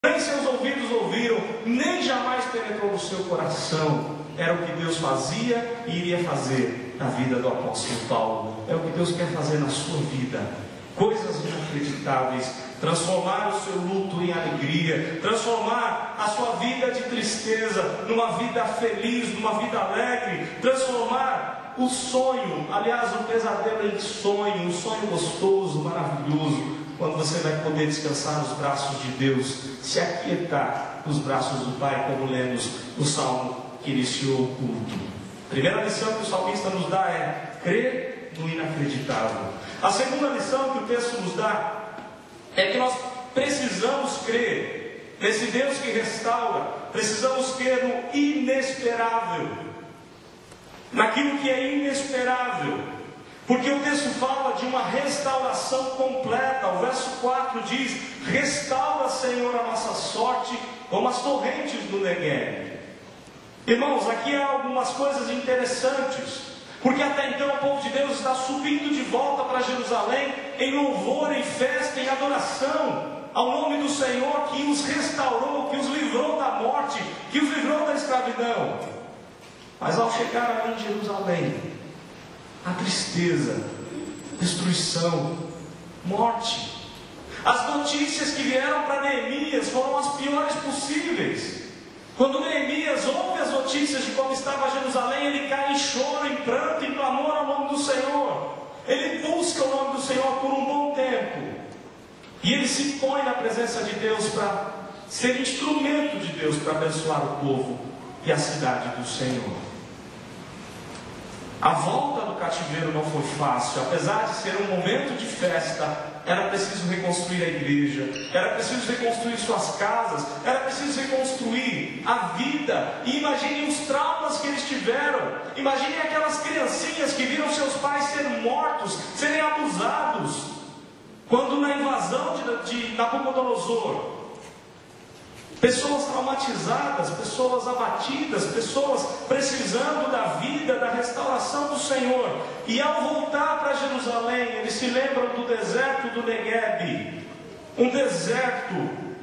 nem seus ouvidos ouviram, nem jamais penetrou no seu coração. Era o que Deus fazia e iria fazer na vida do apóstolo Paulo. É o que Deus quer fazer na sua vida. Coisas inacreditáveis. Transformar o seu luto em alegria, transformar a sua vida de tristeza numa vida feliz, numa vida alegre, transformar o sonho, aliás, o pesadelo em sonho, um sonho gostoso, maravilhoso, quando você vai poder descansar nos braços de Deus, se aquietar nos braços do Pai, como lemos no Salmo que iniciou o culto. A primeira lição que o salmista nos dá é crer no inacreditável. A segunda lição que o texto nos dá é que nós precisamos crer nesse Deus que restaura, precisamos crer no inesperável, naquilo que é inesperável, porque o texto fala de uma restauração completa. O verso 4 diz: restaura, Senhor, a nossa sorte, como as torrentes do Negueb. Irmãos, aqui há algumas coisas interessantes. Porque até então o povo de Deus está subindo de volta para Jerusalém em louvor, em festa, em adoração ao nome do Senhor que os restaurou, que os livrou da morte, que os livrou da escravidão. Mas ao chegar ali em Jerusalém, a tristeza, destruição, morte. As notícias que vieram para Neemias foram as piores possíveis. Quando Neemias ouve as notícias de como estava Jerusalém, ele cai em choro, em pranto, em clamor ao nome do Senhor. Ele busca o nome do Senhor por um bom tempo. E ele se põe na presença de Deus para ser instrumento de Deus para abençoar o povo e a cidade do Senhor. A volta do cativeiro não foi fácil. Apesar de ser um momento de festa, era preciso reconstruir a igreja, era preciso reconstruir suas casas, era preciso reconstruir a vida. E imaginem os traumas que eles tiveram. Imaginem aquelas criancinhas que viram seus pais serem mortos, serem abusados, quando na invasão de Nabucodonosor, pessoas traumatizadas, pessoas abatidas, pessoas precisando da vida, da restauração do Senhor. E ao voltar para Jerusalém, eles se lembram do deserto do Negueb. Um deserto,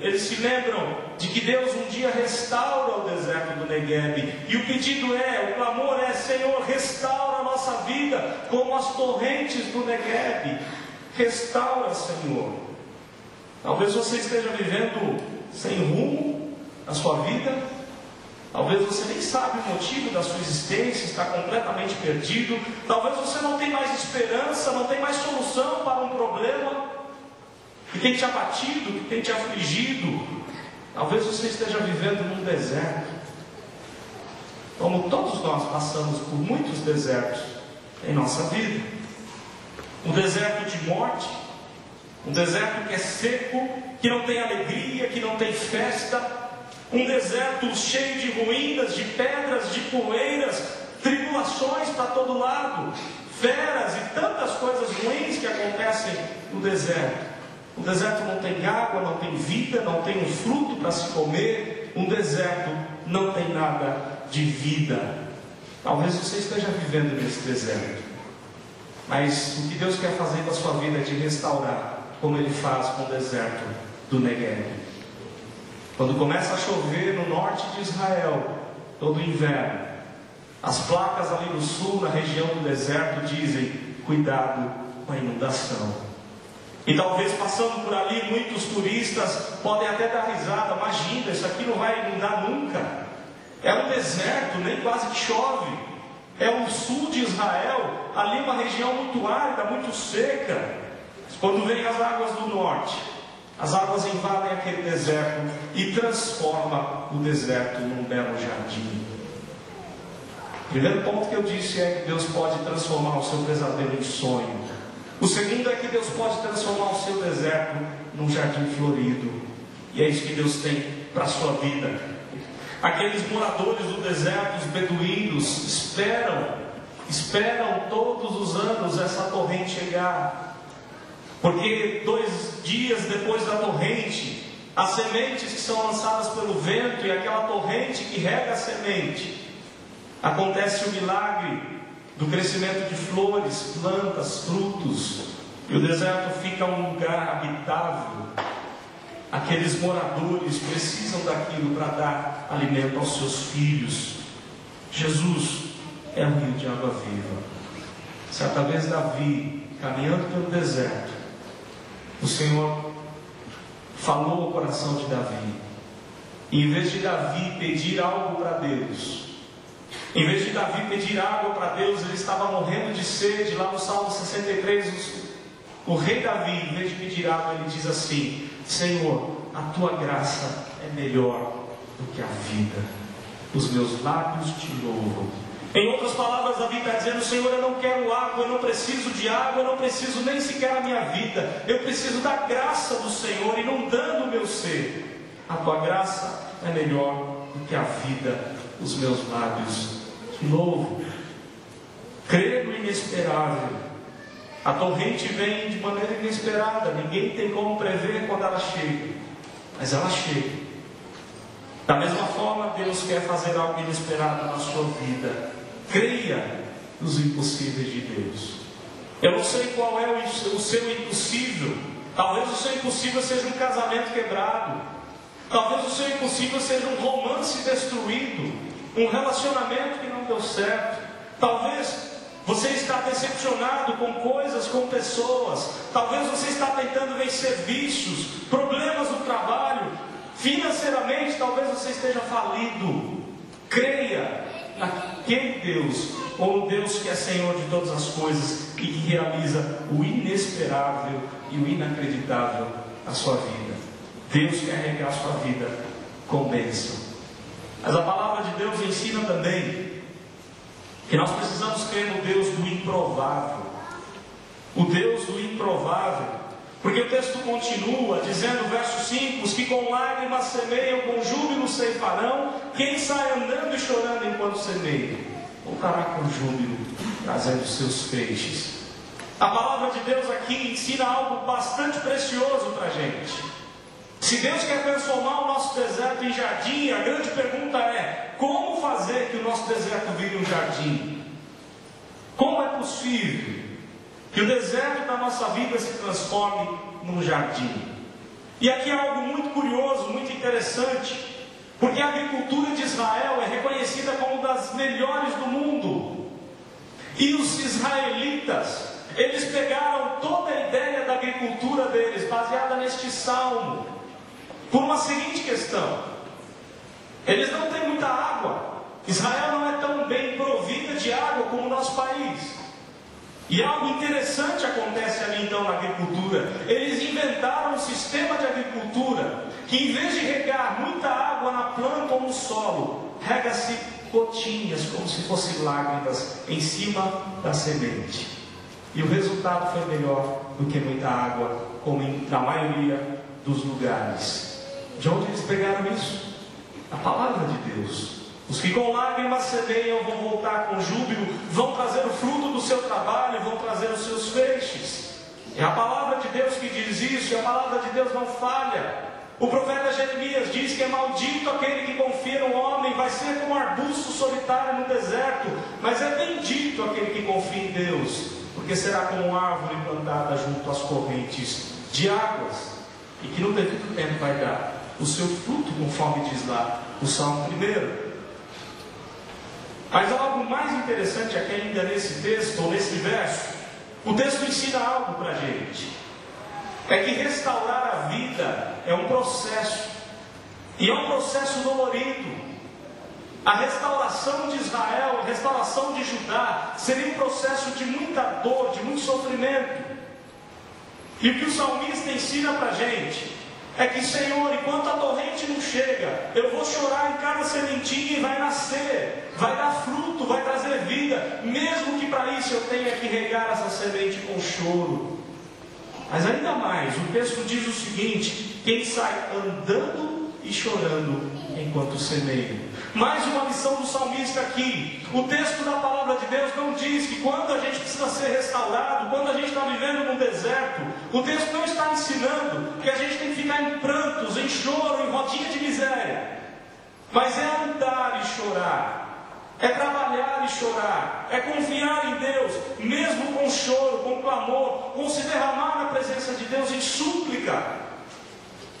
eles se lembram de que Deus um dia restaura o deserto do Negueb. E o pedido é, o clamor é: Senhor, restaura a nossa vida como as torrentes do Negueb. Restaura, Senhor. Talvez você esteja vivendo sem rumo na sua vida. Talvez você nem sabe o motivo da sua existência, está completamente perdido. Talvez você não tenha mais esperança, não tenha mais solução para um problema que tem te abatido, que tem te afligido. Talvez você esteja vivendo num deserto, como todos nós passamos por muitos desertos em nossa vida. Um deserto de morte, um deserto que é seco, que não tem alegria, que não tem festa. Um deserto cheio de ruínas, de pedras, de poeiras, tribulações para todo lado, feras e tantas coisas ruins que acontecem no deserto. O deserto não tem água, não tem vida, não tem um fruto para se comer. Um deserto não tem nada de vida. Talvez você esteja vivendo nesse deserto. Mas o que Deus quer fazer com a sua vida é de restaurar, como Ele faz com o deserto do Negueb. Quando começa a chover no norte de Israel, todo inverno, as placas ali no sul, na região do deserto, dizem: cuidado com a inundação. E talvez passando por ali, muitos turistas podem até dar risada: imagina, isso aqui não vai inundar nunca. É um deserto, nem quase que chove. É o sul de Israel, ali uma região muito árida, muito seca. Quando vem as águas do norte, as águas invadem aquele deserto e transformam o deserto num belo jardim. O primeiro ponto que eu disse é que Deus pode transformar o seu pesadelo em sonho. O segundo é que Deus pode transformar o seu deserto num jardim florido. E é isso que Deus tem para a sua vida. Aqueles moradores do deserto, os beduínos, esperam todos os anos essa torrente chegar. Porque 2 dias depois da torrente, as sementes que são lançadas pelo vento e aquela torrente que rega a semente, acontece o milagre do crescimento de flores, plantas, frutos, e o deserto fica um lugar habitável. aqueles moradores precisam daquilo para dar alimento aos seus filhos. Jesus é um rio de água viva. Certa vez Davi, caminhando pelo deserto, o Senhor falou ao coração de Davi. E em vez de Davi pedir algo para Deus, em vez de Davi pedir água para Deus, ele estava morrendo de sede. Lá no Salmo 63, o rei Davi, em vez de pedir água, ele diz assim: Senhor, a tua graça é melhor do que a vida, os meus lábios te louvam. Em outras palavras, Davi está dizendo: Senhor, eu não quero água, eu não preciso de água, eu não preciso nem sequer a minha vida, eu preciso da graça do Senhor, inundando o meu ser. A tua graça é melhor do que a vida, os meus lábios te louvam. Creio no inesperável. A torrente vem de maneira inesperada, ninguém tem como prever quando ela chega, mas ela chega. Da mesma forma, Deus quer fazer algo inesperado na sua vida. Creia nos impossíveis de Deus. Eu não sei qual é o seu impossível. Talvez o seu impossível seja um casamento quebrado. Talvez o seu impossível seja um romance destruído, um relacionamento que não deu certo. Talvez você está decepcionado com coisas, com pessoas. Talvez você está tentando vencer vícios, problemas no trabalho. Financeiramente, talvez você esteja falido. Creia naquele Deus, ou no Deus que é Senhor de todas as coisas e que realiza o inesperável e o inacreditável na sua vida. Deus quer regar a sua vida com bênção. Mas a palavra de Deus ensina também que nós precisamos crer no Deus do improvável. O Deus do improvável. Porque o texto continua dizendo, verso 5: os que com lágrimas semeiam, com júbilo ceifarão. Quem sai andando e chorando enquanto semeia, voltará com júbilo, trazendo seus feixes. A palavra de Deus aqui ensina algo bastante precioso para a gente. Se Deus quer transformar o nosso deserto em jardim, a grande pergunta é: como fazer que o nosso deserto vire um jardim? Como é possível que o deserto da nossa vida se transforme num jardim? E aqui é algo muito curioso, muito interessante, porque a agricultura de Israel é reconhecida como uma das melhores do mundo. E os israelitas, eles pegaram toda a ideia da agricultura deles, baseada neste salmo, por uma seguinte questão: eles não têm muita água. Israel não é tão bem provida de água como o nosso país. E algo interessante acontece ali então na agricultura. Eles inventaram um sistema de agricultura que, em vez de regar muita água na planta ou no solo, rega-se gotinhas, como se fossem lágrimas, em cima da semente. E o resultado foi melhor do que muita água, como na maioria dos lugares. De onde eles pegaram isso? A palavra de Deus. Os que com lágrimas semeiam vão voltar com júbilo, vão trazer o fruto do seu trabalho, vão trazer os seus feixes. É a palavra de Deus que diz isso, e a palavra de Deus não falha. O profeta Jeremias diz que é maldito aquele que confia no homem, vai ser como um arbusto solitário no deserto, mas é bendito aquele que confia em Deus, porque será como uma árvore plantada junto às correntes de águas, e que no devido tempo vai dar o seu fruto, conforme diz lá o Salmo 1. Mas algo mais interessante aqui ainda nesse texto, ou nesse verso, o texto ensina algo para a gente. É que restaurar a vida é um processo, e é um processo dolorido. A restauração de Israel, a restauração de Judá, seria um processo de muita dor, de muito sofrimento. E o que o salmista ensina para a gente é que, Senhor, enquanto a torrente não chega, eu vou chorar em cada sementinha e vai nascer, vai dar fruto, vai trazer vida, mesmo que para isso eu tenha que regar essa semente com choro. Mas ainda mais, o texto diz o seguinte: quem sai andando e chorando enquanto semeia. Mais uma lição do salmista aqui. O texto da palavra de Deus não diz que quando a gente precisa ser restaurado, quando a gente está vivendo num deserto, o texto não está ensinando que a gente tem que ficar em prantos, em choro, em rodinha de miséria. Mas é andar e chorar, é trabalhar e chorar, é confiar em Deus, mesmo com choro, com clamor, com se derramar na presença de Deus em súplica.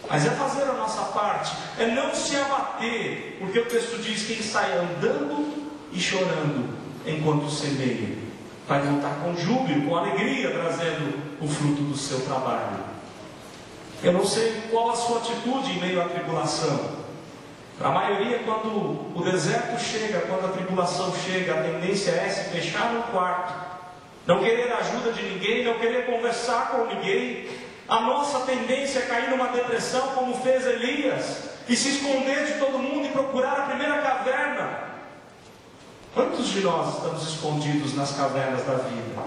Mas é fazer a nossa parte, é não se abater, porque o texto diz: quem sai andando e chorando enquanto semeia, vai voltar com júbilo, com alegria, trazendo o fruto do seu trabalho. Eu não sei qual a sua atitude em meio à tribulação. Para a maioria, quando o deserto chega, quando a tribulação chega, a tendência é se fechar no quarto, não querer a ajuda de ninguém, não querer conversar com ninguém. A nossa tendência é cair numa depressão, como fez Elias, e se esconder de todo mundo e procurar a primeira caverna. Quantos de nós estamos escondidos nas cavernas da vida?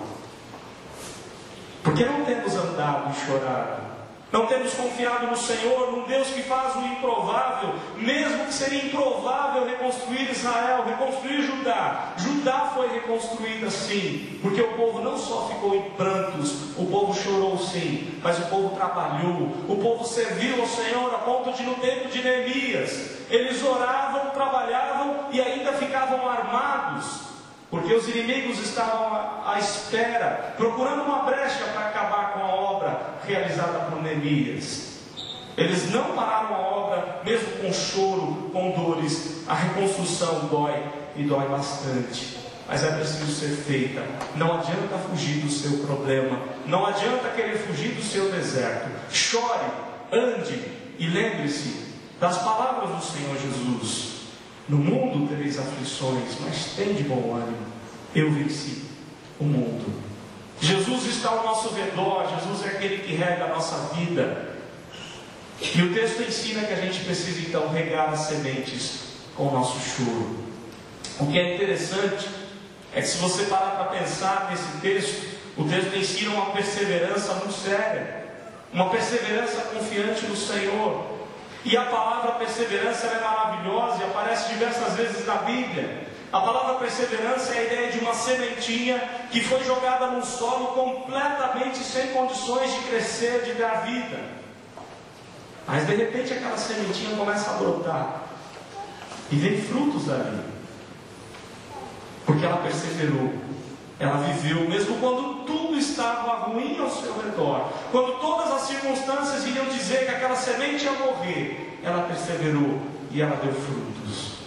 Porque não temos andado e chorado, não temos confiado no Senhor, num Deus que faz o improvável, mesmo que seria improvável reconstruir Israel, reconstruir Judá. Judá foi reconstruída sim, porque o povo não só ficou em prantos, o povo chorou sim, mas o povo trabalhou, o povo serviu ao Senhor a ponto de, no tempo de Neemias, eles oravam, trabalhavam e ainda ficavam armados, porque os inimigos estavam à espera, procurando uma brecha para acabar com a obra realizada por Neemias. Eles não pararam a obra, mesmo com choro, com dores. A reconstrução dói, e dói bastante, mas é preciso ser feita. Não adianta fugir do seu problema, não adianta querer fugir do seu deserto. Chore, ande e lembre-se das palavras do Senhor Jesus: no mundo tereis aflições, mas tende bom ânimo, eu venci o mundo. Jesus está ao nosso redor, Jesus é aquele que rega a nossa vida. E o texto ensina que a gente precisa então regar as sementes com o nosso choro. O que é interessante é que, se você parar para pensar nesse texto, o texto ensina uma perseverança muito séria, uma perseverança confiante no Senhor. E a palavra perseverança é maravilhosa e aparece diversas vezes na Bíblia. A palavra perseverança é a ideia de uma sementinha que foi jogada num solo completamente sem condições de crescer, de dar vida. Mas de repente aquela sementinha começa a brotar e vem frutos dali, porque ela perseverou, ela viveu, mesmo quando tudo estava ruim ao seu redor, quando todas as circunstâncias iriam dizer que aquela semente ia morrer, ela perseverou e ela deu frutos.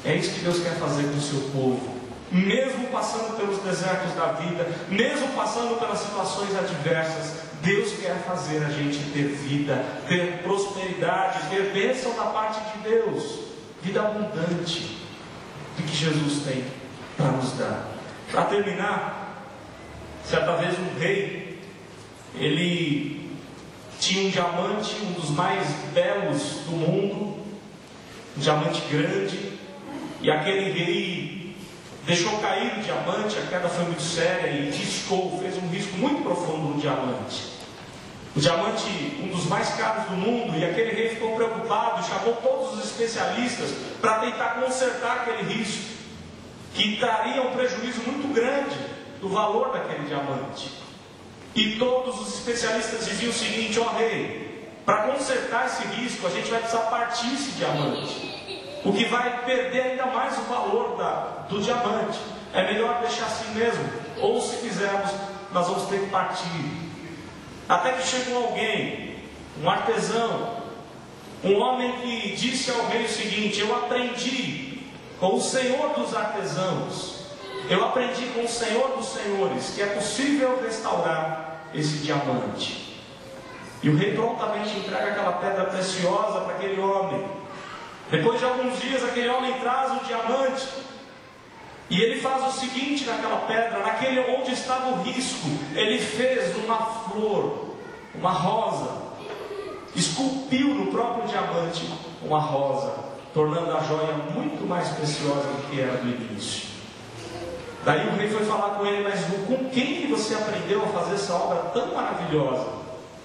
É isso que Deus quer fazer com o seu povo, mesmo passando pelos desertos da vida, mesmo passando pelas situações adversas. Deus quer fazer a gente ter vida, ter prosperidade, ter bênção da parte de Deus, vida abundante, do que Jesus tem para nos dar. Para terminar, certa vez um rei, ele tinha um diamante, um dos mais belos do mundo, um diamante grande, e aquele rei deixou cair o diamante, a queda foi muito séria e riscou, fez um risco muito profundo no diamante. O diamante, um dos mais caros do mundo, e aquele rei ficou preocupado, chamou todos os especialistas para tentar consertar aquele risco, que traria um prejuízo muito grande do valor daquele diamante. E todos os especialistas diziam o seguinte: ó rei, para consertar esse risco, a gente vai precisar partir esse diamante, o que vai perder ainda mais o valor do diamante. É melhor deixar assim mesmo, ou se quisermos, nós vamos ter que partir. Até que chegou alguém, um artesão, um homem que disse ao rei o seguinte: eu aprendi com o Senhor dos artesãos, eu aprendi com o Senhor dos senhores, que é possível restaurar esse diamante. E o rei prontamente entrega aquela pedra preciosa para aquele homem. Depois de alguns dias, aquele homem traz o diamante, e ele faz o seguinte naquela pedra, naquele onde estava o risco, ele fez uma flor, uma rosa, esculpiu no próprio diamante uma rosa, tornando a joia muito mais preciosa do que era do início. Daí o rei foi falar com ele: mas com quem que você aprendeu a fazer essa obra tão maravilhosa?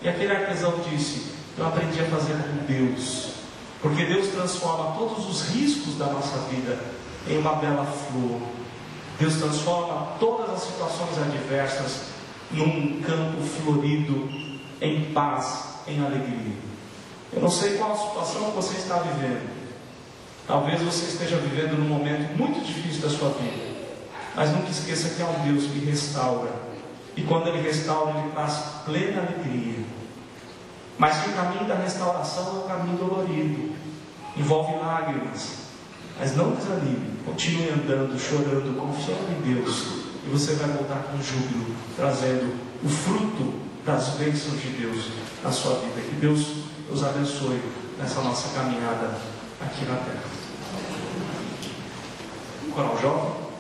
E aquele artesão disse: eu aprendi a fazer com Deus, porque Deus transforma todos os riscos da nossa vida em uma bela flor. Deus transforma todas as situações adversas num campo florido, em paz, em alegria. Eu não sei qual a situação que você está vivendo. Talvez você esteja vivendo num momento muito difícil da sua vida, mas nunca esqueça que há um Deus que restaura, e quando Ele restaura, Ele traz plena alegria. Mas que o caminho da restauração é um caminho dolorido, envolve lágrimas. Mas não desanime, continue andando, chorando, confiando em Deus, e você vai voltar com júbilo, trazendo o fruto das bênçãos de Deus na sua vida. Que Deus nos abençoe nessa nossa caminhada aqui na terra. Coral Jovem.